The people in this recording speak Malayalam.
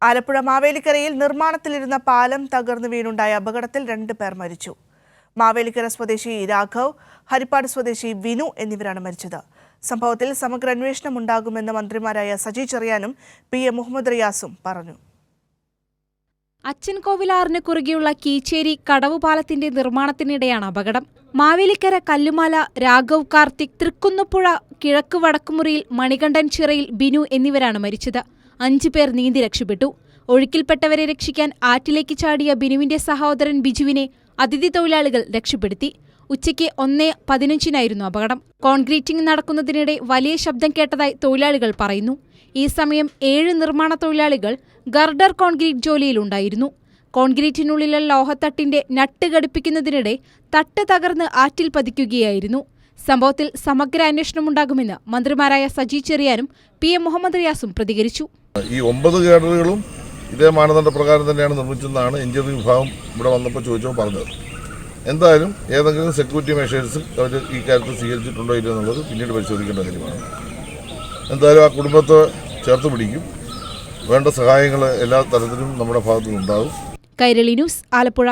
ആലപ്പുഴ മാവേലിക്കരയിൽ നിർമ്മാണത്തിലിരുന്ന പാലം തകർന്നു വീണുണ്ടായ അപകടത്തിൽ 2 പേർ മരിച്ചു. മാവേലിക്കര സ്വദേശി രാഘവ്, ഹരിപ്പാട് സ്വദേശി വിനു എന്നിവരാണ് മരിച്ചത്. സംഭവത്തിൽ സമഗ്ര അന്വേഷണം ഉണ്ടാകുമെന്ന് മന്ത്രിമാരായ സജി ചെറിയാനും PM മുഹമ്മദ് റിയാസും പറഞ്ഞു. അച്ചൻകോവിലാറിന് കുറുകെയുള്ള കീച്ചേരി കടവ് പാലത്തിന്റെ നിർമ്മാണത്തിനിടെയാണ് അപകടം. മാവേലിക്കര കല്ലുമാല രാഘവ് കാർത്തിക്, തൃക്കുന്നപ്പുഴ കിഴക്ക് വടക്കുമുറിയിൽ മണികണ്ഠൻ ചിറയിൽ ബിനു എന്നിവരാണ് മരിച്ചത്. 5 പേർ നീന്തി രക്ഷപ്പെട്ടു. ഒഴുക്കിൽപ്പെട്ടവരെ രക്ഷിക്കാൻ ആറ്റിലേക്ക് ചാടിയ ബിനുവിന്റെ സഹോദരൻ ബിജുവിനെ അതിഥി തൊഴിലാളികൾ രക്ഷപ്പെടുത്തി. ഉച്ചയ്ക്ക് 1:15 അപകടം. കോൺക്രീറ്റിംഗ് നടക്കുന്നതിനിടെ വലിയ ശബ്ദം കേട്ടതായി തൊഴിലാളികൾ പറയുന്നു. ഈ സമയം 7 നിർമ്മാണ തൊഴിലാളികൾ ഗർഡർ കോൺക്രീറ്റ് ജോലിയിലുണ്ടായിരുന്നു. കോൺക്രീറ്റിനുള്ളിലെ ലോഹത്തട്ടിന്റെ നട്ട് ഘടിപ്പിക്കുന്നതിനിടെ തട്ട് തകർന്ന് ആറ്റിൽ പതിക്കുകയായിരുന്നു. സംഭവത്തിൽ സമഗ്ര അന്വേഷണമുണ്ടാകുമെന്ന് മന്ത്രിമാരായ സജി ചെറിയാനും PM മുഹമ്മദ് റിയാസും പ്രതികരിച്ചു. ഈ 9 ഗേഡറുകളും ഇതേ മാനദണ്ഡ പ്രകാരം തന്നെയാണ് നിർമ്മിച്ചതെന്നാണ് എഞ്ചിനീയറിംഗ് വിഭാഗം ഇവിടെ വന്നപ്പോൾ ചോദിച്ചപ്പോൾ പറഞ്ഞത്. എന്തായാലും ഏതെങ്കിലും സെക്യൂരിറ്റി മെഷേഴ്സ് അവർ ഈ കാര്യത്തിൽ സ്വീകരിച്ചിട്ടുണ്ടോ ഇല്ലയോ എന്നുള്ളത് പിന്നീട് പരിശോധിക്കേണ്ട കാര്യമാണ്. എന്തായാലും ആ കുടുംബത്തെ ചേർത്ത് പിടിക്കും. വേണ്ട സഹായങ്ങൾ എല്ലാ തരത്തിലും നമ്മുടെ ഭാഗത്തുനിന്നുണ്ടാകും. കൈരളി ന്യൂസ്, ആലപ്പുഴ.